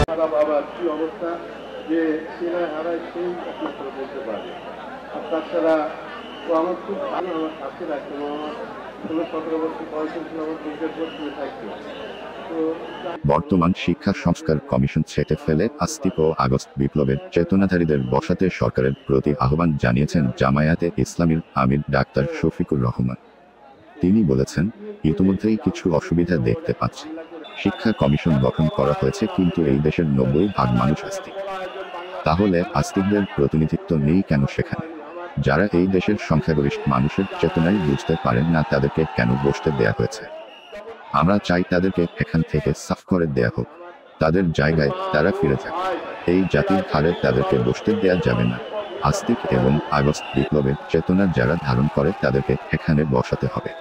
খারাপ আবার কি অবস্থা যে সেনায় হারায় সেই একমাত্র বলতে পারে। আর তাছাড়া ও আমার খুব ভালো, আমার কাছে রাখতো, আমার 16-17 বছর বয়স ছিল, আমার নিজের বছর থাকতো। বর্তমান শিক্ষা সংস্কার কমিশন ছেঁটে ফেলে আসতিক ও আগস্ট বিপ্লবের চেতনাধারীদের বসাতে সরকারের প্রতি আহ্বান জানিয়েছেন জামায়াতে ইসলামীর আমির ডাক্তার শফিকুর রহমান। তিনি বলেছেন, ইতিমধ্যেই কিছু অসুবিধা দেখতে পাচ্ছি। শিক্ষা কমিশন গঠন করা হয়েছে, কিন্তু এই দেশের 90% মানুষ আস্তিক। তাহলে আস্তিকদের প্রতিনিধিত্ব নেই কেন সেখানে? যারা এই দেশের সংখ্যাগরিষ্ঠ মানুষের চেতনায় বুঝতে পারেন না, তাদেরকে কেন বসতে দেয়া হয়েছে? আমরা চাই তাদেরকে এখান থেকে সাফ করে দেয়া হোক, তাদের জায়গায় তারা ফিরে যাক। এই জাতির হারে তাদেরকে বসতে দেয়া যাবে না। আস্তিক এবং আগস্ট বিপ্লবের চেতনা যারা ধারণ করে তাদেরকে এখানে বসাতে হবে।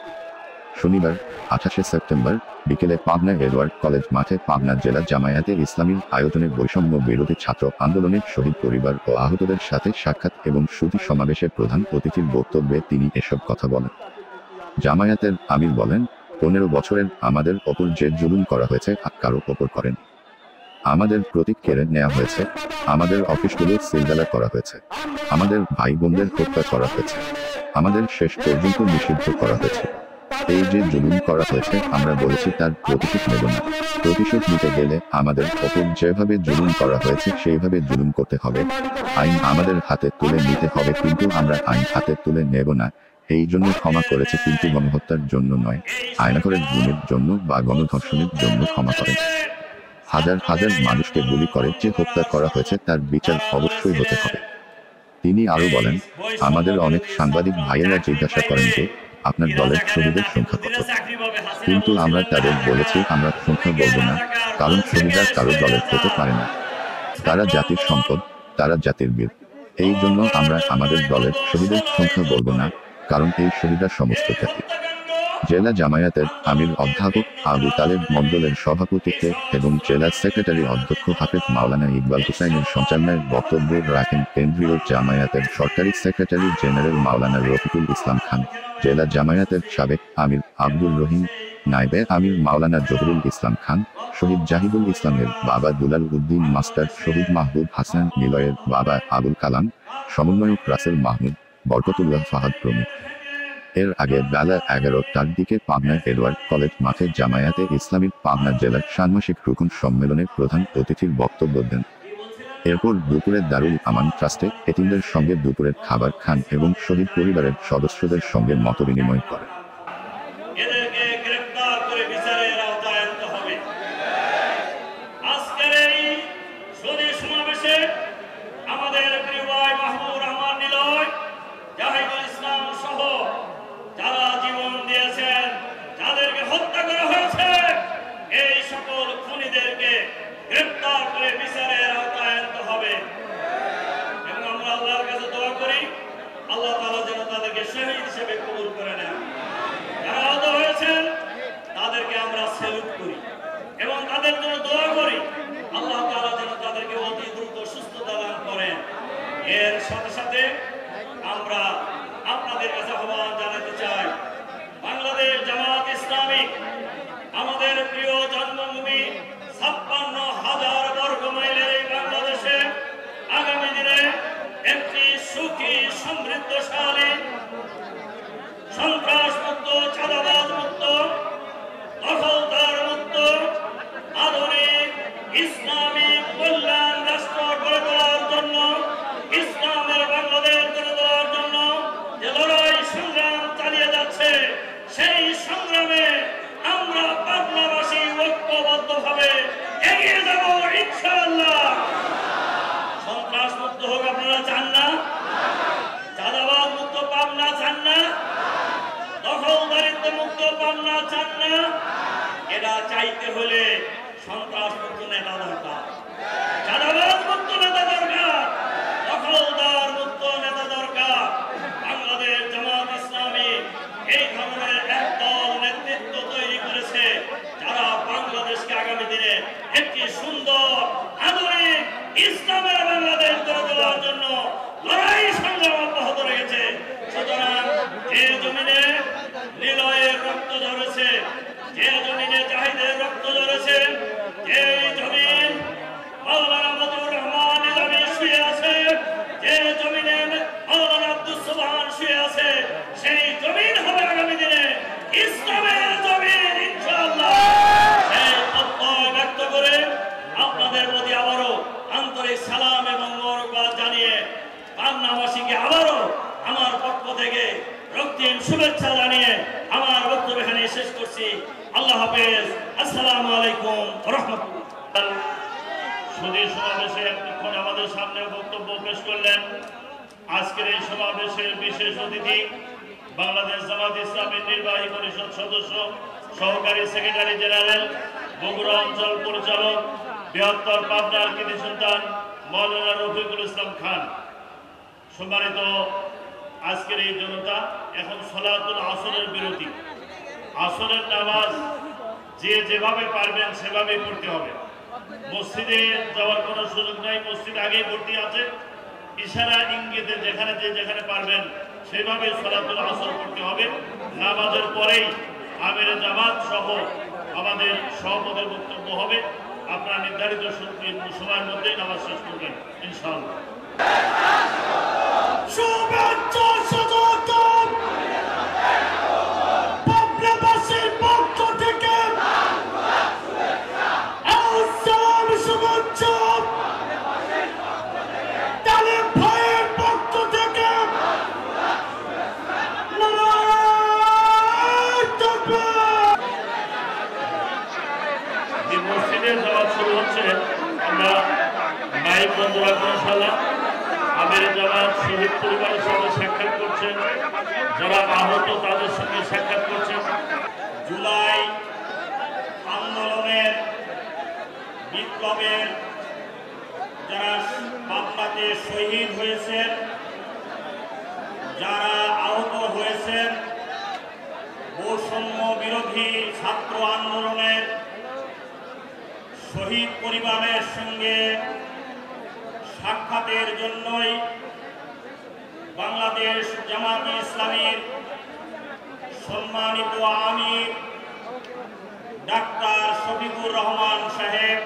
শনিবার 28 সেপ্টেম্বর বিকেলে পাবনা এডওয়ার্ড কলেজ মাঠে পাবনা জেলা জামায়াতে ইসলামীর আয়োজনে বৈষম্য বিরোধী ছাত্র আন্দোলনের শহীদ পরিবার ও আহতদের সাথে সাক্ষাৎ এবং সুধী সমাবেশে প্রধান অতিথির বক্তব্যে তিনি এসব কথা বলেন। জামায়াতের আমির বলেন, 15 বছরের আমাদের ওপর যে জুলুম করা হয়েছে আর কারো ওপর করেন। আমাদের প্রতীক কেড়ে নেওয়া হয়েছে, আমাদের অফিসগুলো সিলগালা করা হয়েছে, আমাদের ভাই বোনদের হত্যা করা হয়েছে, আমাদের শেষ পর্যন্ত নিষিদ্ধ করা হয়েছে। এই যে জুলুম করা হয়েছে, আমরা বলেছি তার প্রতিশোধ নেব না। প্রতিশোধ নিতে গেলে আমাদের ওপর যেভাবে জুলুম করা হয়েছে সেইভাবে জুলুম করতে হবে। আইন আমাদের হাতে তুলে নিতে হবে, কিন্তু আমরা আইন হাতে তুলে নেব না। এই জন্য ক্ষমা করেছে, কিন্তু গণহত্যার জন্য নয়, আয়নাঘরের গুণের জন্য বা গণধর্ষণের জন্য ক্ষমা করেন। হাজার হাজার মানুষকে গুলি করে যে হত্যা করা হয়েছে তার বিচার অবশ্যই হতে হবে। তিনি আরও বলেন, আমাদের অনেক সাংবাদিক ভাইয়েরা জিজ্ঞাসা করেন যে আপনার দলের শহীদের সংখ্যা কত, কিন্তু আমরা তাদের বলেছি আমরা সংখ্যা বলবো না, কারণ শহীদরা কারো দলের হতে পারে না। তারা জাতির সম্পদ, তারা জাতির বীর। এই জন্য আমরা আমাদের দলের শহীদের সংখ্যা বলবো না, কারণ এই শহীদরা সমস্ত জাতি। জেলা জামায়াতের আমির অধ্যাপক আবু তালেব মণ্ডলের সভাপতিত্বে এবং জেলা সেক্রেটারি অধ্যক্ষ হাফেজ মাওলানা ইকবাল হুসাইনের সঞ্চালনায় বক্তব্য রাখেন কেন্দ্রীয় জামায়াতের সরকারি সেক্রেটারি জেনারেল মাওলানা রফিকুল ইসলাম খান, জেলা জামায়াতের সাবেক আমির আব্দুর রহিম, নায়েবে আমির মাওলানা জহুরুল ইসলাম খান, শহীদ জাহিদুল ইসলামের বাবা দুলাল উদ্দিন মাস্টার, শহীদ মাহবুব হাসান নিলয়ের বাবা আবুল কালাম, সমন্বয়ক রাসেল মাহমুদ, বরকতুল্লাহ ফাহাদ প্রমুখ। এর আগে বেলা 11টার দিকে পাবনা এডওয়ার্ড কলেজ মাঠে জামায়াতে ইসলামীর পাবনা জেলার ষান্মাসিক রুকন সম্মেলনে প্রধান অতিথির বক্তব্য দেন। এরপর দুপুরে দারুল আমান ট্রাস্টে এতিমদের সঙ্গে দুপুরের খাবার খান এবং শহীদ পরিবারের সদস্যদের সঙ্গে মতবিনিময় করেন। এবং তাদের জন্য দোয়া করি, আল্লাহ তাআলা যেন তাদেরকে অতি দ্রুত সুস্থতা দান করেন। এর সাথে সাথে আমরা আপনাদের কাছে আহ্বান জানাতে চাই, বাংলাদেশ জামায়াত ইসলামী আমাদের প্রিয় জন্মভূমি 56,000 বর্গ মাইলের এই বাংলাদেশে আগামী দিনে একটি সুখী সমৃদ্ধশালী সন্ত্রাস মুক্ত, চাঁদাবাজ মুক্ত, দখলদার মুক্ত, আধুনিক ইসলামী কল্যাণ রাষ্ট্র গড়ে তোলার জন্য, ইসলামের বাংলাদেশ গড়ে তোলার জন্য যে লড়াই সংগ্রাম চালিয়ে যাচ্ছে, সেই সংগ্রামে আমরা পাবনাবাসী ঐক্যবদ্ধভাবে এগিয়ে যাব ইনশাআল্লাহ। সন্ত্রাস মুক্ত হোক আপনারা চান না? চাঁদাবাজ মুক্ত পাবনা চান না? দখলদারিত্ব মুক্ত পাবনা চান না? এটা চাইতে হলে সন্ত্রাস মুক্ত নেতা দরকার, চাঁদাবাজ মুক্ত নেতা দরকার, দখলদার মুক্ত নেতা দরকার। বাংলাদেশ জামায়াত ইসলামী এই ধরনের একদল নেতৃত্ব তৈরি করেছে যারা বাংলাদেশকে আগামী দিনে একটি সুন্দর আধুনিক ইসলামের বাংলাদেশ গড়ে তোলার জন্য লড়াই সংগ্রাম অব্যাহত রেখেছে। সুতরাং যে জমিনে নিলয়ের রক্ত ঝরেছে, যে জমিনে জাহিদের রক্ত ঝরেছে, যে জমিন মাওলানা মতিউর রহমান নিজামী শুয়ে আছে, যে জমিনে মাওলানা আব্দুস সুবহান শুয়ে আছে, সেই জমিন হবে আগামী দিনে ইসলামের জমিন ইনশাআল্লাহ। সেই প্রত্যয় ব্যক্ত করে আপনাদের প্রতি আবারও আন্তরিক সালাম এবং মোবারকবাদ জানিয়ে পাবনাবাসীকে আবারও আমার পক্ষ থেকে রক্তিম শুভেচ্ছা জানিয়ে আমার বক্তব্য এখানে শেষ করছি। আল্লাহ হাফেজ। আসসালামু আলাইকুম ওয়া রাহমাতুল্লাহ। সুধী সমাবেশে এতক্ষণ আমাদের সামনে বক্তব্য পেশ করলেন আজকের এই সমাবেশের বিশেষ অতিথি বাংলাদেশ জামাত ইসলামীর নির্বাহী পরিষদ সদস্য সহকারী সেক্রেটারি জেনারেল বগুড়া অঞ্চল পরিচালক বৃহত্তর পাবনার কৃতি সন্তান মাওলানা রফিকুল ইসলাম খান। সম্মানিত আজকের এই জনতা, এখন সালাতুল আসরের বিরতি। আসরের নামাজ যে যেভাবে পারবেন সেভাবেই পড়তে হবে। মসজিদে যাওয়ার কোনো সুযোগ নাই, মসজিদ আগেই ভর্তি আছে। ইশারা ইঙ্গিতে যেখানে পারবেন সেভাবে সালাতুল আসর করতে হবে। নামাজের পরেই আমিরে জামাত সহ আমাদের সভাপতির বক্তব্য হবে। আপনারা নির্ধারিত সময়ের মধ্যেই নামাজ শেষ করবেন ইনশাআল্লাহ। শুভেচ্ছা স্বাগতম পাবনাবাসীর পক্ষ থেকে, আসসালাম শুভেচ্ছা তালেব ভাইয়ের পক্ষ থেকে, মসজিদে যাওয়া শুরু হচ্ছে। আমরা মাইক বন্ধ রাখবো ইনশাআল্লাহ। আমিরে জামাত শহীদ পরিবারের সঙ্গে সাক্ষাৎ করছেন, যারা আহত তাদের সঙ্গে সাক্ষাৎ করছেন। জুলাই আন্দোলনের বিপ্লবের যারা পাবনাতে শহীদ হয়েছেন, যারা আহত হয়েছেন, বৈষম্য বিরোধী ছাত্র আন্দোলনের শহীদ পরিবারের সঙ্গে সাক্ষাতের জন্যই বাংলাদেশ জামাত ইসলামীর সম্মানিত আমির ডাক্তার শফিকুর রহমান সাহেব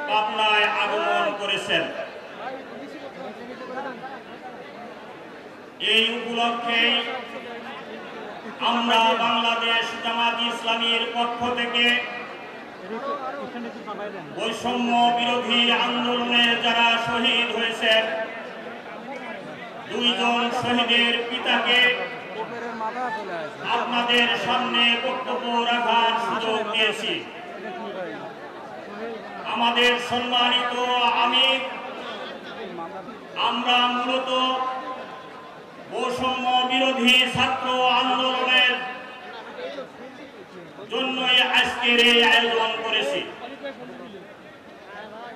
পাবনায় আগমন করেছেন। এই উপলক্ষেই আমরা বাংলাদেশ জামাত ইসলামীর পক্ষ থেকে বৈষম্য বিরোধী আন্দোলনের যারা শহীদ হয়েছেন, দুইজন শহীদের পিতাকে আপনাদের সামনে বক্তব্য রাখার সুযোগ দিয়েছি। আমাদের সম্মানিত আমির, আমরা মূলত বৈষম্য বিরোধী ছাত্র আন্দোলনের জন্যই আজকের এই আয়োজন করেছি।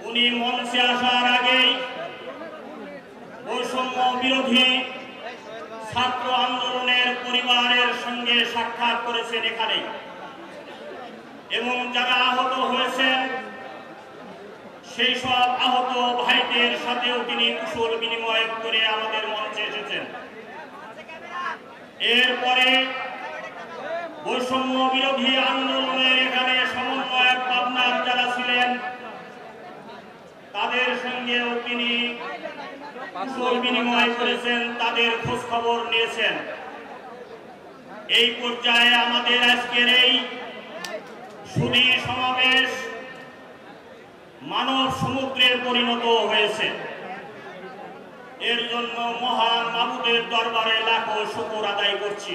উনি মঞ্চে আসার আগেই বৈষম্য বিরোধী ছাত্র আন্দোলনের পরিবারের সঙ্গে সাক্ষাৎ করেছেন এখানে, এবং যারা আহত হয়েছেন সেই সব আহত ভাইদের সাথেও তিনি কুশল বিনিময় করে আমাদের মঞ্চে এসেছেন। এরপরে বৈষম্য বিরোধী আন্দোলনের এখানে সমন্বয়ক পাবনার যারা ছিলেন তাদের সঙ্গেও তিনি কুশল বিনিময় করেছেন, তাদের খোঁজ খবর নিয়েছেন। এই পর্যায়ে আমাদের আজকের এই সুধী সমাবেশ মানব সমুদ্রে পরিণত হয়েছে। এর জন্য মহান মাবুদের দরবারে লাখো শুকর আদায় করছি।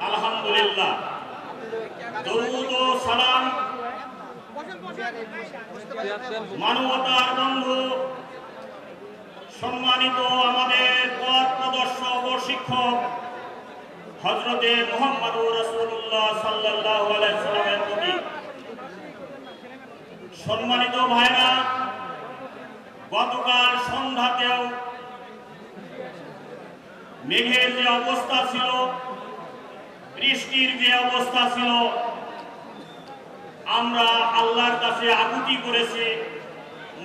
আলহামদুলিল্লাহ। দরুদ ও সালাম মানবতার বন্ধু, সম্মানিত আমাদের পথ প্রদর্শক ও শিক্ষক হযরতে মুহাম্মদুর রাসূলুল্লাহ সাল্লাল্লাহু আলাইহি ওয়াসাল্লামের প্রতি। সম্মানিত ভাইরা, গতকাল সন্ধ্যাতেও মেঘের যে অবস্থা ছিল, বৃষ্টির যে অবস্থা ছিল, আমরা আল্লাহর কাছে আকুতি করেছি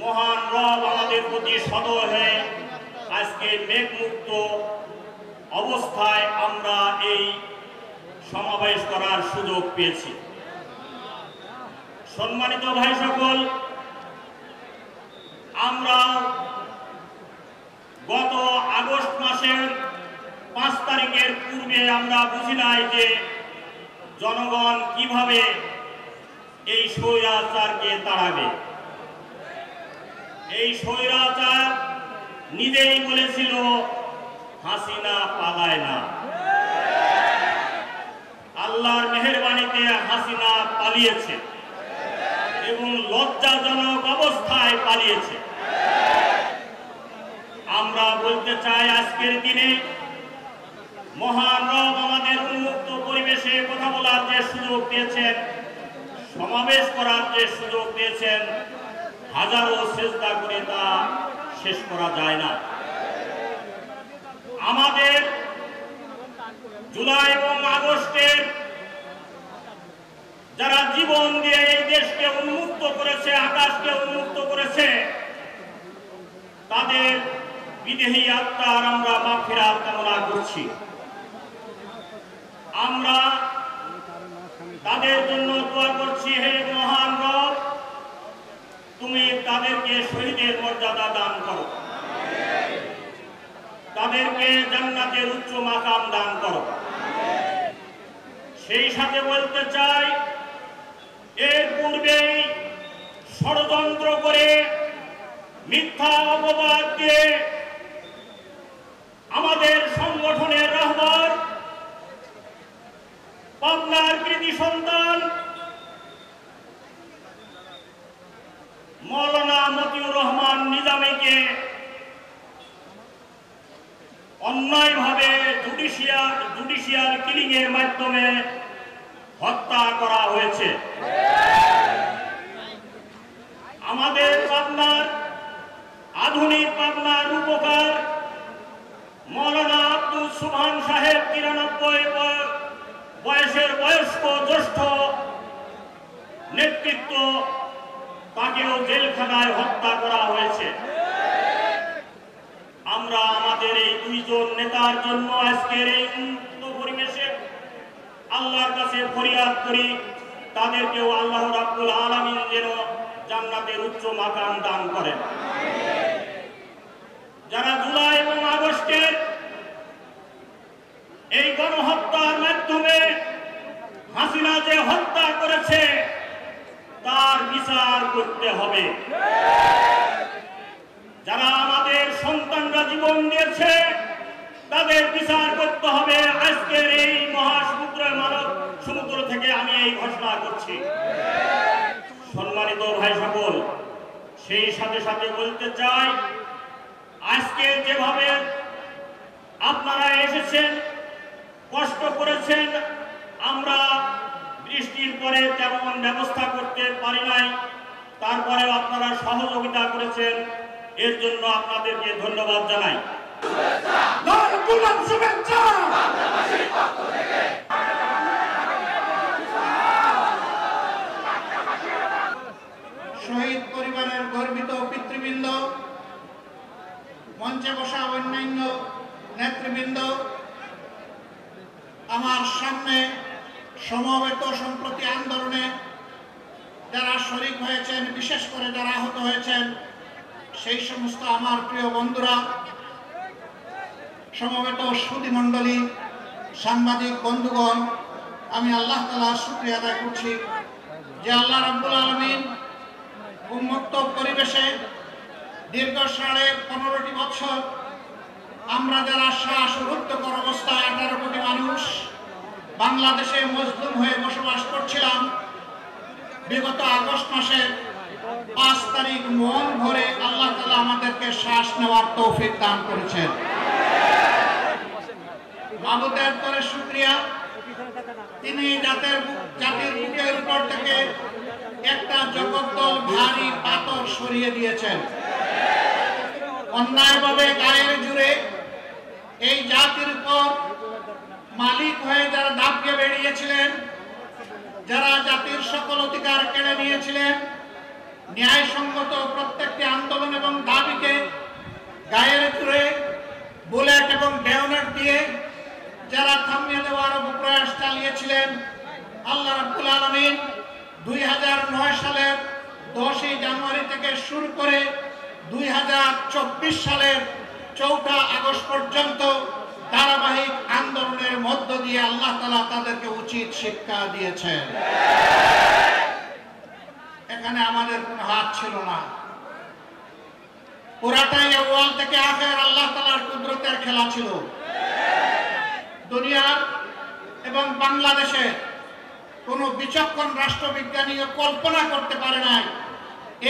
মহান রব আমাদের প্রতি সদয় হয়ে আজকে মেঘমুক্ত অবস্থায় আমরা এই সমাবেশ করার সুযোগ পেয়েছি। সম্মানিত ভাই সকল, আমরা গত আগস্ট মাসের 5 তারিখের পূর্বে আমরা বুঝি নাই যে জনগণ কিভাবে এই স্বৈরাচারকে তাড়াবে। এই স্বৈরাচার নিজেই বলেছিল হাসিনা পালায় না। আল্লাহর মেহেরবানিতে হাসিনা পালিয়েছে এবং লজ্জাজনক অবস্থায় পালিয়েছে। আমরা বলতে চাই, আজকের দিনে মহান রব আমাদের উন্মুক্ত পরিবেশে কথা বলার যে সুযোগ দিয়েছেন, সমাবেশ করার যে সুযোগ দিয়েছেন, হাজারো চেষ্টা করে তা শেষ করা যায় না। আমাদের জুলাই এবং আগস্টের যারা জীবন দিয়ে এই দেশকে উন্মুক্ত করেছে, আকাশকে উন্মুক্ত করেছে, তাদের বিদেহী আত্মার আমরা মাগফিরাত কামনা করছি। আমরা তাদের জন্য দোয়া করছি, হে মহান রব, তুমি তাদেরকে শহীদের মর্যাদা দান করো, তাদেরকে জান্নাতের উচ্চ মাকাম দান করো। সেই সাথে বলতে চাই, এর পূর্বেই ষড়যন্ত্র করে মিথ্যা অপবাদ দিয়ে আমাদের সংগঠনের রাহবার, পাবনার কৃতি সন্তান মৌলানা মতিউর রহমান নিজামীকে অন্যায়ভাবে জুডিশিয়াল কিলিং এর মাধ্যমে হত্যা করা হয়েছে। আমাদের পাবনার আধুনিক পাবনার রূপকার মৌলানা আব্দুল সুবহান সাহেব 93 বয়সের বয়স্ক জ্যেষ্ঠ নেতৃত্ব, তাকেও জেলখানায় হত্যা করা হয়েছে। আমরা আমাদের এই 2 জন নেতার জন্য আজকের এই উন্মুক্ত পরিবেশে আল্লাহর কাছে ফরিয়াদ করি, তাদেরকেও আল্লাহ রাব্বুল আলামিন যেন জান্নাতের উচ্চ মাকাম দান করেন। যারা জুলাই এবং আগস্টের এই গণহত্যার মাধ্যমে হাসিনা যে হত্যা করেছে, তার বিচার করতে হবে। যারা আমাদের সন্তানরা জীবন দিয়েছে, তাদের বিচার করতে হবে। আজকের এই মহাসমুদ্রের মানব সমুদ্র থেকে আমি এই ঘোষণা করছি। সম্মানিত ভাই সকল, সেই সাথে সাথে বলতে চাই, আজকে যেভাবে আপনারা এসেছেন, কষ্ট করেছেন, আমরা বৃষ্টির পরে তেমন ব্যবস্থা করতে পারি নাই, তারপরেও আপনারা সহযোগিতা করেছেন, এর জন্য আপনাদেরকে ধন্যবাদ জানাই। শহীদ পরিবারের গর্বিত পিতৃবৃন্দ, মঞ্চে বসা অন্যান্য নেতৃবৃন্দ, আমার সামনে সমবেত সম্প্রতি আন্দোলনে যারা শরীক হয়েছেন, বিশেষ করে যারা আহত হয়েছেন, সেই সমস্ত আমার প্রিয় বন্ধুরা, সমবেত সুধীমণ্ডলী, সাংবাদিক বন্ধুগণ, আমি আল্লাহ তাআলার শুকরিয়া আদায় করছি যে আল্লাহ রাব্বুল আলামিন উন্মুক্ত পরিবেশে দীর্ঘ 15.5 বছর আমরা যারা শ্বাসরুদ্ধকর অবস্থায় 18 কোটি মানুষ বাংলাদেশে মজলুম হয়ে বসবাস করছিলাম, বিগত আগস্ট মাসের 5 তারিখ মন ভরে আল্লাহ তাআলা আমাদেরকে শ্বাস নেওয়ার তৌফিক দান করেছেন। মাবুদের তরে শুকরিয়া, তিনি জাতির বুকের উপর থেকে একটা জগদ্দল ভারী পাথর সরিয়ে দিয়েছেন। অন্যায়ভাবে গায়ের জুড়ে এই জাতির উপর মালিক হয়ে যারা দাপিয়ে বেরিয়েছিলেন, যারা জাতির সকল অধিকার কেড়ে নিয়েছিলেন, ন্যায়সঙ্গত প্রত্যেকটি আন্দোলন এবং দাবিকে গায়ের জুড়ে বুলেট এবং বেয়নেট দিয়ে যারা থামিয়ে দেওয়ার প্রয়াস চালিয়েছিলেন, আল্লাহ রাব্বুল আলামিন 2009 সালের 10 জানুয়ারি থেকে শুরু করে 2024 সালের 4 আগস্ট পর্যন্ত ধারাবাহিক আন্দোলনের মধ্য দিয়ে আল্লাহ তাআলা তাদেরকে উচিত শিক্ষা দিয়েছেন। এখানে আমাদের কোনো হাত ছিল না, পুরাটাই আউয়াল থেকে আখের আল্লাহ তাআলার কুদরতের খেলা ছিল। দুনিয়ার এবং বাংলাদেশের কোন বিচক্ষণ রাষ্ট্রবিজ্ঞানীও কল্পনা করতে পারে নাই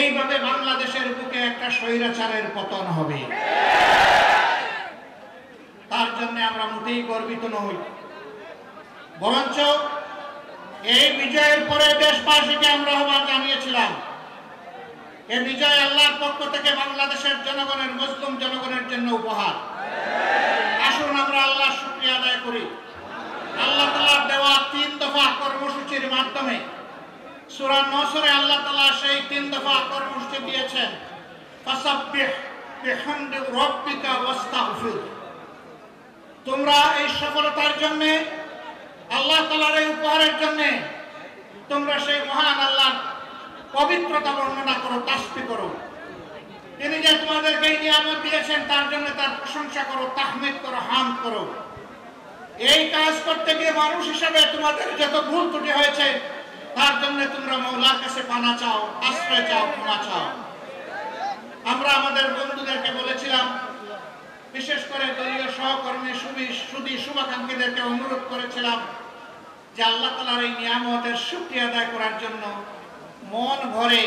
এইভাবে বাংলাদেশের বুকে একটা স্বৈরাচারের পতন হবে। তার জন্য আমরা মোটেই গর্বিত নই, বরঞ্চ এই বিজয়ের পরে দেশবাসীকে আমরা আহ্বান জানিয়েছিলাম, এই বিজয় আল্লাহর পক্ষ থেকে বাংলাদেশের জনগণের, মুসলিম জনগণের জন্য উপহার। আসুন আমরা আল্লাহর শুকরিয়া আদায় করি। আল্লাহ তাআলার দেওয়া 3 দফা কর্মসূচির মাধ্যমে সূরা নসরে আল্লাহ তাআলা সেই 3 দফা কর্মসূচি দিয়েছেন, ফাসাব্বিহ বিহামদি রাব্বিকা ওয়াস্তাগফির। তোমরা এই সফলতার জন্য, আল্লাহ তাআলার এই উপহারের জন্য তোমরা সেই মহান আল্লাহর পবিত্রতা বর্ণনা করো, তাসবিহ করো। তিনি যে তোমাদেরকে এই নিয়ামত দিয়েছেন তার জন্য তার প্রশংসা করো, তাহমিদ করো, হামদ করো। এই কাজ করতে গিয়ে মানুষ হিসাবে তোমাদের যত ভুল ত্রুটি হয়েছে তার জন্য তোমরা মওলার কাছে পানা চাও, আশ্রয় চাও, ক্ষমা চাও। আমরা আমাদের বন্ধুদেরকে বলেছিলাম, বিশেষ করে দলীয় সহকর্মী সুদী শুভাকাঙ্ক্ষীদেরকে অনুরোধ করেছিলাম যে আল্লাহ তাআলার এই নিয়ামতের শুকরিয়া আদায় করার জন্য মন ভরে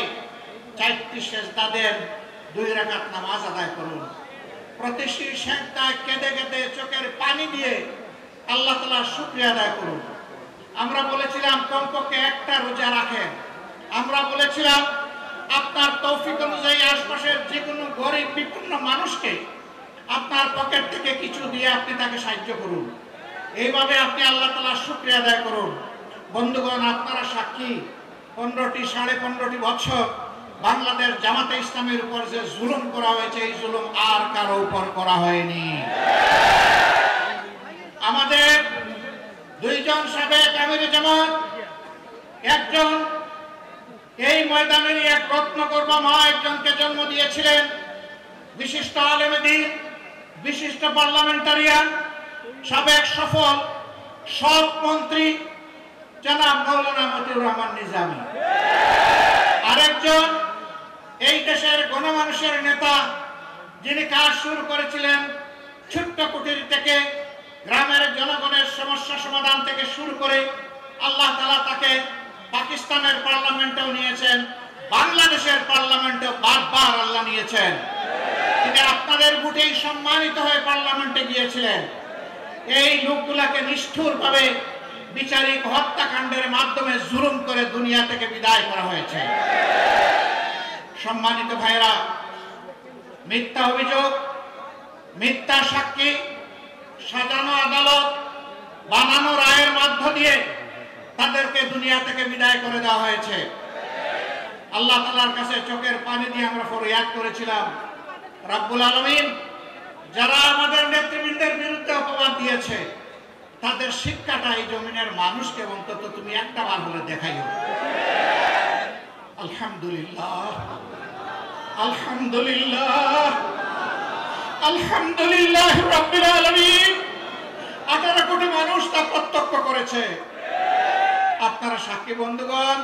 4টি সেজদাদের 2 রাকাত নামাজ আদায় করুন। প্রতি সেজদায় কেঁদে কেঁদে চোখের পানি দিয়ে আল্লাহ তাআলার শুকরিয়া আদায় করুন। আমরা বলেছিলাম কমপক্ষে একটা রোজা রাখেন। আমরা বলেছিলাম আপনার তৌফিক অনুযায়ী আশপাশের যে কোনো গরিব বিপন্ন মানুষকে আপনার পকেট থেকে কিছু দিয়ে আপনি তাকে সাহায্য করুন। এইভাবে আপনি আল্লাহ তাআলার শুকরিয়া আদায় করুন। বন্ধুগণ, আপনারা সাক্ষী, 15টি বছর বাংলাদেশ জামাতে ইসলামের উপর যে জুলুম করা হয়েছে, এই জুলুম আর কারো উপর করা হয়নি। আমাদের 2 জন সাবেক আমির জামাত, একজন এই ময়দানেরই এক রত্নকর্মা মা একজনকে জন্ম দিয়েছিলেন, বিশিষ্ট আলেমে দ্বীন, বিশিষ্ট পার্লামেন্টারিয়ান, সাবেক সফল সব মন্ত্রী জনাব মাওলানা মতিউর রহমান নিজামী। আরেকজন এই দেশের গণমানুষের নেতা, যিনি কাজ শুরু করেছিলেন ছোট্ট কুটির থেকে, গ্রামের জনগণের সমস্যা সমাধান থেকে শুরু করে আল্লাহ তাআলা তাকে পাকিস্তানের পার্লামেন্টেও নিয়েছেন, বাংলাদেশের পার্লামেন্টেও বারবার আল্লাহ নিয়েছেন। তিনি আপনাদের ভোটেই সম্মানিত হয়ে পার্লামেন্টে গিয়েছিলেন। এই লোকগুলাকে নিষ্ঠুরভাবে বিচারিক হত্যাকাণ্ডের মাধ্যমে জুলুম করে দুনিয়া থেকে বিদায় করা হয়েছে। সম্মানিত ভাইরা, মিথ্যা অভিযোগ, মিথ্যা সাক্ষী, সাজানো আদালত, বানানো রায়ের মধ্য দিয়ে তাদেরকে দুনিয়া থেকে বিদায় করে দেওয়া হয়েছে। আল্লাহ তাআলার কাছে চোখের পানি দিয়ে আমরা ফরিয়াদ করেছিলাম, রব্বুল আলামিন যারা আমাদের নেতৃবৃন্দের বিরুদ্ধে অপবাদ দিয়েছে তাদের শিক্ষাটা এই জমিনের মানুষকে অন্তত তুমি একটা বার হলে দেখাইও। আলহামদুলিল্লাহ, আলহামদুলিল্লাহ, আলহামদুলিল্লাহ রাব্বিল আলামিন। 18 কোটি মানুষ তা প্রত্যক্ষ করেছে। আপনারা সাক্ষী বন্ধুগণ,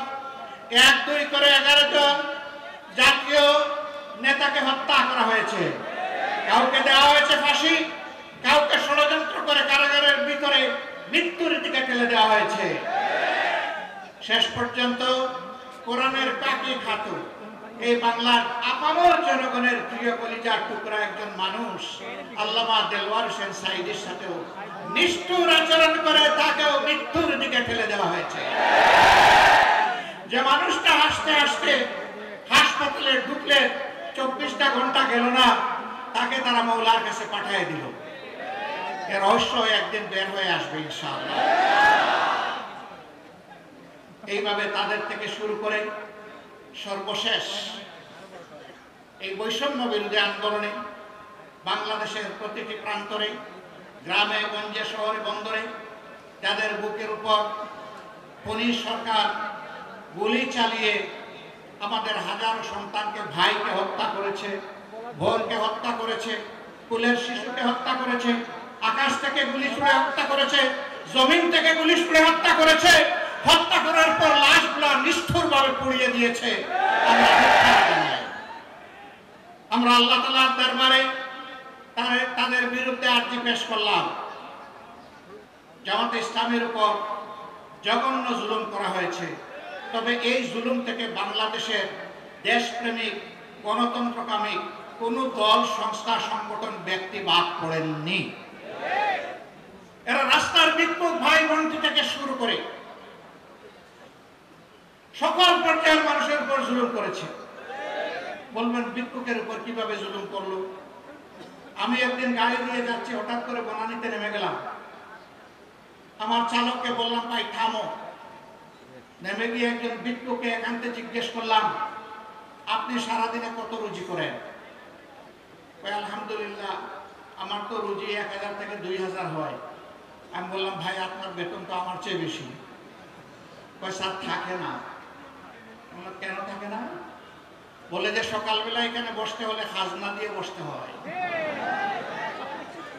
1, 2 করে 11 জন জাতীয় নেতাকে হত্যা করা হয়েছে। কাউকে দেওয়া হয়েছে ফাঁসি, কাউকে ষড়যন্ত্র করে কারাগারের ভিতরে মৃত্যুর দিকে ঠেলে দেওয়া হয়েছে। শেষ পর্যন্ত কোরআনের পাখি খাতুন, এই বাংলার আপামর জনগণের প্রিয় কলিজার টুকরা একজন মানুষ আল্লামা দেলওয়ার হোসেন সাঈদীর সাথেও নিষ্ঠুর আচরণ করে তাকেও মৃত্যুর দিকে ঠেলে দেওয়া হয়েছে। যে মানুষটা হাসতে হাসতে হাসপাতালে ঢুকলে 24টা ঘন্টা গেল না, তাকে তারা মওলার কাছে পাঠিয়ে দিল। এর রহস্য একদিন বের হয়ে আসবে ইনশাআল্লাহ। এইভাবে তাদের থেকে শুরু করে সর্বশেষ এই বৈষম্য বিরোধী আন্দোলনে বাংলাদেশের প্রতিটি প্রান্তরে গ্রামে গঞ্জে শহরে বন্দরে যাদের বুকের উপর পুলিশ সরকার গুলি চালিয়ে আমাদের হাজারো সন্তানকে, ভাইকে হত্যা করেছে, বোনকে হত্যা করেছে, কুলের শিশুকে হত্যা করেছে, আকাশ থেকে গুলি ছুড়ে হত্যা করেছে, জমিন থেকে গুলি ছুড়ে হত্যা করেছে, হত্যা করার পর লাশগুলো নিষ্ঠুরভাবে পুড়িয়ে দিয়েছে। আমরা আল্লাহ তাআলার দরবারে তাদের বিরুদ্ধে আর্জি পেশ করলাম। জামাতে ইসলামের উপর জঘন্য জুলুম করা হয়েছে, তবে এই জুলুম থেকে বাংলাদেশের দেশপ্রেমিক গণতন্ত্রকামী কোনো দল, সংস্থা, সংগঠন, ব্যক্তি বাদ পড়েননি। এরা রাস্তার বিক্ষোভ ভাই বোনটি থেকে শুরু করে সকল পর্যায়ের মানুষের উপর জুলুম করেছে। বলবেন ভিক্ষুকের উপর কিভাবে জুলুম করলো? আমি একদিন গাড়ি দিয়ে যাচ্ছি, হঠাৎ করে বনানীতে নেমে গেলাম। আমার চালককে বললাম, ভাই থামো। নেমে গিয়ে একজন ভিক্ষুকে একান্তে জিজ্ঞেস করলাম, আপনি সারাদিনে কত রুজি করেন? আলহামদুলিল্লাহ, আমার তো রুজি 1000 থেকে 2000 হয়। আমি বললাম, ভাই আপনার বেতন তো আমার চেয়ে বেশি। স্যার থাকে না। কেন থাকে না? বলে যে সকালবেলা এখানে বসতে হলে খাজনা দিয়ে বসতে হয়।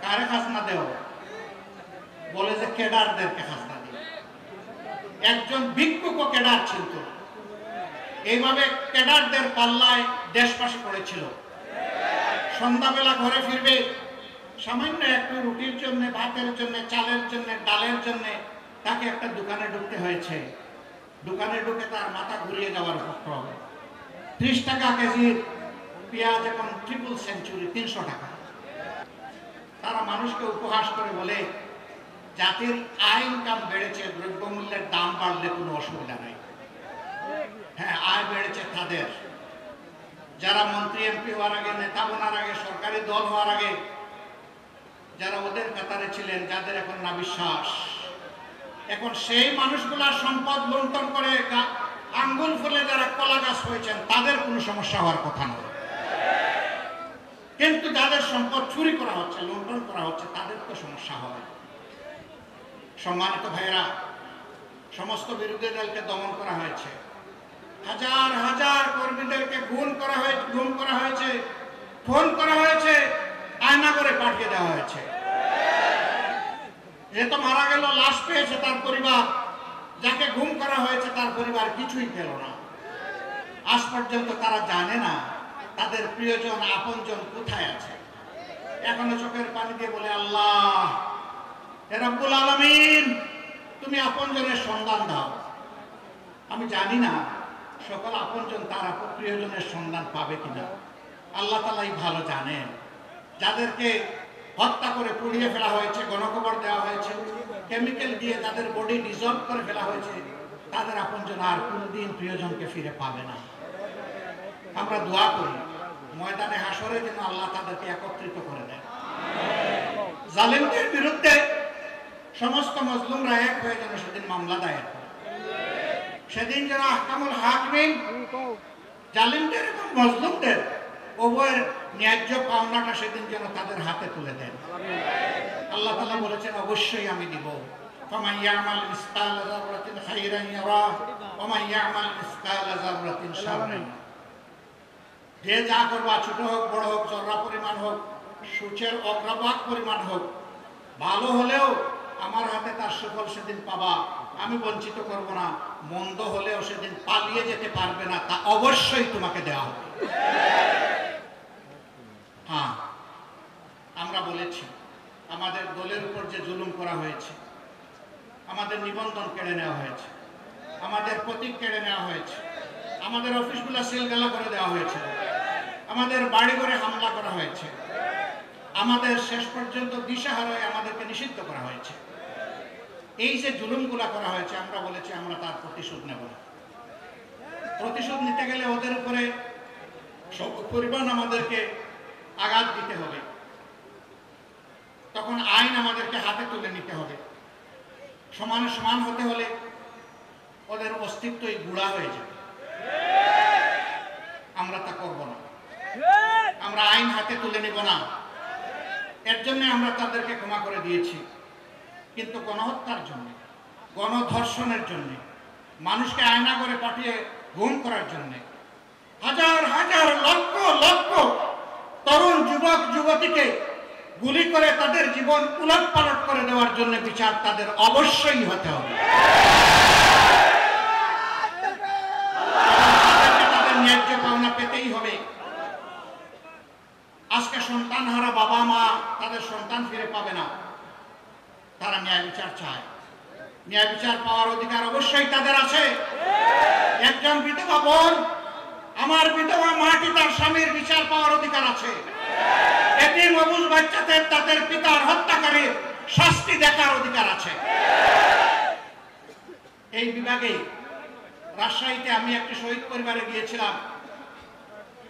কারে খাজনা দেও? বলে যে কেডারদেরকে খাজনা দিয়ে। একজন ভিক্ষুকও কেডার ছিল। এইভাবে কেডারদের পাল্লায় দেশবাসী পড়েছিল। সন্ধ্যাবেলা ঘরে ফিরবে, সামান্য একটু রুটির জন্য, ভাতের জন্য, চালের জন্য, ডালের জন্য তাকে একটা দোকানে ঢুকতে হয়েছে। দোকানে ঢুকে তার মাথা ঘুরিয়ে যাওয়ার উপক্রম। 30 টাকা কেজির পেঁয়াজ এখন ট্রিপল সেঞ্চুরি, 300 টাকা। তারা মানুষকে উপহাস করে বলে, জাতির আয় ইনকাম বেড়েছে, দ্রব্যমূল্যের দাম বাড়লে কোনো অসুবিধা নেই। হ্যাঁ, আয় বেড়েছে তাদের যারা মন্ত্রী এমপি হওয়ার আগে, নেতা বনার আগে, সরকারি দল হওয়ার আগে যারা ওদের কাতারে ছিলেন, যাদের এখন না বিশ্বাস। এখন সেই মানুষগুলার সম্পদ লুণ্ঠন করে আঙ্গুল ফুলে যারা কলা গাছ হয়েছেন, তাদের কোনো সমস্যা হওয়ার কথা নয়। কিন্তু যাদের সম্পদ চুরি করা হচ্ছে, লুণ্ঠন করা হচ্ছে, তাদের তো সমস্যা হয়। সম্মানিত ভাইরা, সমস্ত বিরোধী দলকে দমন করা হয়েছে। হাজার হাজার কর্মীদেরকে গুম করা হয়েছে, ফোন করা হয়েছে, আয়না করে পাঠিয়ে দেওয়া হয়েছে। যে তো মারা গেল, লাশ পেয়েছে তার পরিবার, যাকে গুম করা হয়েছে তার পরিবার কিছুই পেল না। আজ পর্যন্ত তারা জানে না তাদের প্রিয়জন, আপনজন কোথায় আছে। এখনো চোখের পানি দিয়ে বলে, আল্লাহ রব্বুল আলামিন, তুমি আপনজনের সন্ধান দাও। আমি জানি না সকল আপনজন তার প্রিয়জনের সন্ধান পাবে কিনা। আল্লাহ তাআলাই ভালো জানেন। যাদেরকে হত্যা করে পুড়িয়ে ফেলা হয়েছে, গণকবর দেওয়া হয়েছে, কেমিক্যাল দিয়ে তাদের বডি ডিজলভ করে ফেলা হয়েছে, তাদের আপনজন আর কোনদিন প্রিয়জনকে ফিরে পাবে না। আমরা দোয়া করি ময়দানে হাসরে যেন আল্লাহ তাদেরকে একত্রিত করে দেয়। জালিমদের বিরুদ্ধে সমস্ত মজলুমরা এক হয়ে যেন সেদিন মামলা দায়ের করে। সেদিন যেন আহকামুল হাকিমিন জালিমদের এবং মজলুমদের উভয়ের ন্যায্য পাওনাটা সেদিন যেন তাদের হাতে তুলে দেন। আল্লাহ তাআলা বলেছেন, অবশ্যই আমি দিব। ফামান ইয়ামাল মিসকালা যাররাতিন খায়রান ইয়ারা ওয়া মান ইয়ামাল মিসকালা যাররাতিন শাররান। যে যা করবা, ছোট হোক বড় হোক, জররা পরিমাণ হোক, সূচের অগ্রভাগ পরিমাণ হোক, ভালো হলেও আমার হাতে তার সুফল সেদিন পাবা, আমি বঞ্চিত করব না। মন্দ হলেও সেদিন পালিয়ে যেতে পারবে না, তা অবশ্যই তোমাকে দেওয়া হবে। হ্যাঁ, আমরা বলেছি আমাদের দলের উপর যে জুলুম করা হয়েছে, আমাদের নিবন্ধন কেড়ে নেওয়া হয়েছে, আমাদের প্রতীক কেড়ে নেওয়া হয়েছে, আমাদের অফিসগুলো সিলগালা করে দেওয়া হয়েছে, আমাদের বাড়ি ঘরে হামলা করা হয়েছে, আমাদের শেষ পর্যন্ত দিশাহারা হয়ে আমাদেরকে নিষিদ্ধ করা হয়েছে। এই যে জুলুমগুলা করা হয়েছে, আমরা বলেছি আমরা তার প্রতিশোধ নেব না। প্রতিশোধ নিতে গেলে ওদের উপরে পরিমাণ আমাদেরকে আঘাত দিতে হবে। তখন আইন আমাদেরকে হাতে তুলে নিতে হবে। সমানে সমান হতে হলে ওদের অস্তিত্বই গুঁড়া হয়ে যাবে। আমরা তা করব না। আমরা আইন হাতে তুলে নেব না। এর জন্য আমরা তাদেরকে ক্ষমা করে দিয়েছি। কিন্তু গণহত্যার জন্য, গণধর্ষণের জন্য, মানুষকে আয়না করে পাঠিয়ে গুম করার জন্য, হাজার হাজার লক্ষ লক্ষ তরুণ যুবক যুবতীকে গুলি করে তাদের জীবন উলটপালট করে দেওয়ার জন্য বিচার তাদের অবশ্যই হতে হবে। তাদের ন্যায্য পাওনা পেতেই হবে। আজকে সন্তানহারা বাবা মা তাদের সন্তান ফিরে পাবে না, তারা ন্যায় বিচার চায়। ন্যায় বিচার পাওয়ার অধিকার অবশ্যই তাদের আছে। একজন বিধবা বোন, আমার বিধবা মাটি তার স্বামীর বিচার পাওয়ার অধিকার আছে। এতিম অবুঝ বাচ্চাদের তাদের পিতার হত্যাকারীর শাস্তি দেখার অধিকার আছে। এই বিভাগে রাজশাহীতে আমি একটি শহীদ পরিবারে গিয়েছিলাম।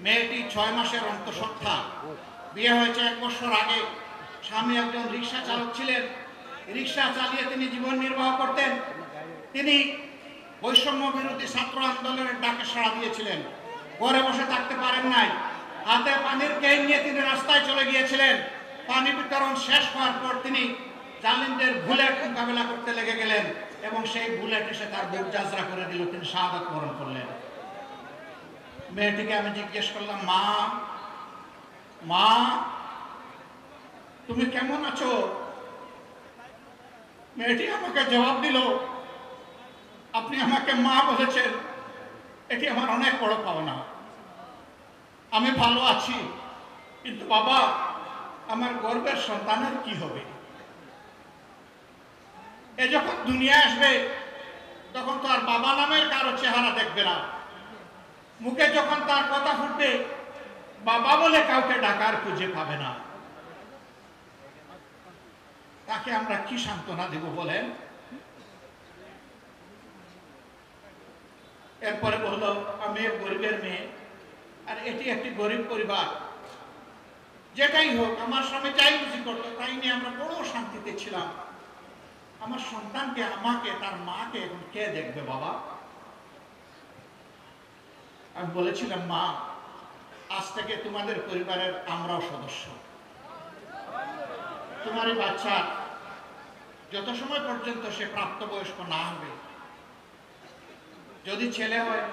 মেয়েটি 6 মাসের অন্তঃসত্ত্বা, বিয়ে হয়েছে 1 বছর আগে। স্বামী একজন রিক্সা চালক ছিলেন, রিক্সা চালিয়ে তিনি জীবন নির্বাহ করতেন। তিনি বৈষম্য বিরোধী ছাত্র আন্দোলনের ডাকে সাড়া দিয়েছিলেন। ঘরে বসে থাকতে পারেন নাই, হাতে পানির ক্যান নিয়ে তিনি রাস্তায় চলে গিয়েছিলেন। পানি বিতরণ শেষ হওয়ার পর তিনি জালিমদের বুলেট মোকাবেলা করতে লেগে গেলেন এবং সেই বুলেট এসে তার বুক জাজরা করে দিল, তিনি শাহাদাত বরণ করলেন। মেয়েটিকে আমি জিজ্ঞেস করলাম, মা মা তুমি কেমন আছো? মেয়েটি আমাকে জবাব দিল, আপনি আমাকে মা বলেছেন, এটি আমার অনেক বড় পাওনা। আমি ভালো আছি, কিন্তু বাবা আমার গর্ভের সন্তানের কি হবে? এ যখন দুনিয়া আসবে তখন তো আর বাবা নামের কারো চেহারা দেখবে না। মুখে যখন তার কথা ফুটবে, বাবা বলে কাউকে ডাকার খুঁজে পাবে না। তাকে আমরা কি সান্ত্বনা দেব বলেন? এরপরে বলল, আমি গরিবের মেয়ে, আর এটি একটি গরিব পরিবার। যেটাই হোক, আমার স্বামী যাই খুশি করতো তাই নিয়ে আমরা বড় শান্তিতে ছিলাম। আমার সন্তানকে, আমাকে, তার মাকে এখন কে দেখবে বাবা? আমি বলেছিলাম, মা আজ থেকে তোমাদের পরিবারের আমরাও সদস্য। তোমার এই বাচ্চা যত সময় পর্যন্ত সে প্রাপ্তবয়স্ক না হবে, যদি ছেলে হয়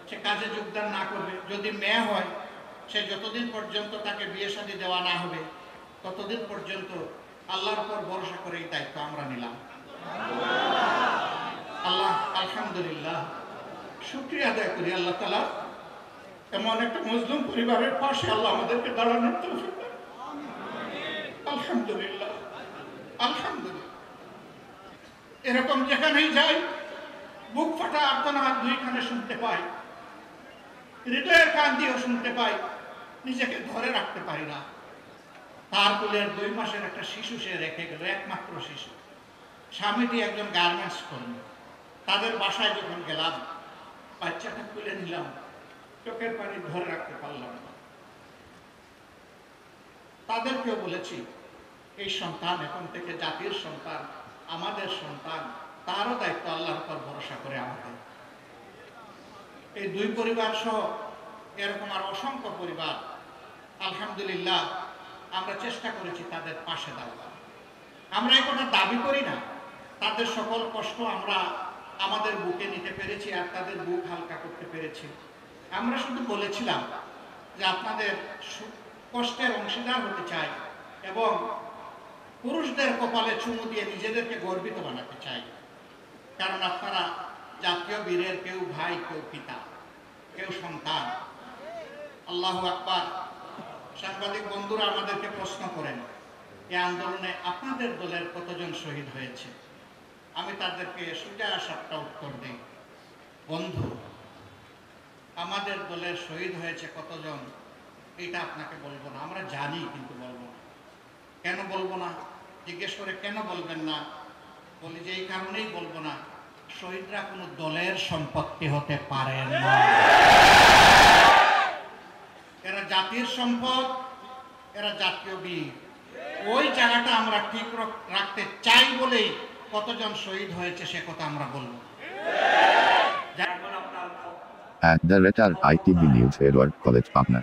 সে কাজে যোগদান না করবে, যদি মেয়ে হয় সে যতদিন পর্যন্ত তাকে বিয়ে শাদী দেওয়া না হবে ততদিন পর্যন্ত আল্লাহর উপর ভরসা করে এই দায়িত্ব আমরা নিলাম। আল্লাহ আলহামদুলিল্লাহ, শুকরিয়া আদায় করি আল্লাহ তাআলা এমন একটা মুসলিম পরিবারের পাশে আল্লাহ আমাদেরকে দাঁড়ানোর তৌফিক দেন। আলহামদুলিল্লাহ আলহামদুলিল্লাহ। এরকম যেখানেই যাই বুক ফাটা আর্তনাদ দুইখানে শুনতে পাই, হৃদয়ের কান দিয়েও শুনতে পাই, নিজেকে ধরে রাখতে পারি না। তার কোলের 2 মাসের একটা শিশু সে রেখে গেল, একমাত্র শিশু। স্বামীটি একজন গার্মেন্টস কর্মী। তাদের বাসায় যখন গেলাম, বাচ্চাটা তুলে নিলাম, চোখের পানি ধরে রাখতে পারলাম না। তাদেরকেও বলেছি, এই সন্তান এখন থেকে জাতির সন্তান, আমাদের সন্তান, তারও দায়িত্ব আল্লাহর উপর ভরসা করে আমাদের। এই 2 পরিবার সহ এরকম আর অসংখ্য পরিবার, আলহামদুলিল্লাহ আমরা চেষ্টা করেছি তাদের পাশে দাঁড়াবার। আমরা এই কথা দাবি করি না, তাদের সকল কষ্ট আমরা আমাদের বুকে নিতে পেরেছি আর তাদের বুক হালকা করতে পেরেছি। আমরা শুধু বলেছিলাম যে আপনাদের কষ্টের অংশীদার হতে চাই এবং পুরুষদের কপালে চুমু দিয়ে নিজেদেরকে গর্বিত বানাতে চাই। কারণ আপনারা জাতীয় বীরের কেউ ভাই, কেউ পিতা, কেউ সন্তান। আল্লাহু আকবার। সাংবাদিক বন্ধুরা আমাদেরকে প্রশ্ন করেন, এই আন্দোলনে আপনাদের দলের কতজন শহীদ হয়েছে? আমি তাদেরকে সোজা 7টা উত্তর দিই। বন্ধু, আমাদের দলের শহীদ হয়েছে কতজন এটা আপনাকে বলবো না, আমরা জানি কিন্তু বলবো না। কেন বলবো না? জিজ্ঞেস করে কেন বলবেন না? বলি যে এই কারণেই বলবো না, শহীদরা কোনো দলের সম্পত্তি হতে পারে না। এরা জাতির সম্পদ, এরা জাতীয় বীর। ওই জায়গাটা আমরা ঠিক রাখতে চাই বলেই কতজন শহীদ হয়েছে সে কথা আমরা বলবো। @ITV News, Edward College, Patna.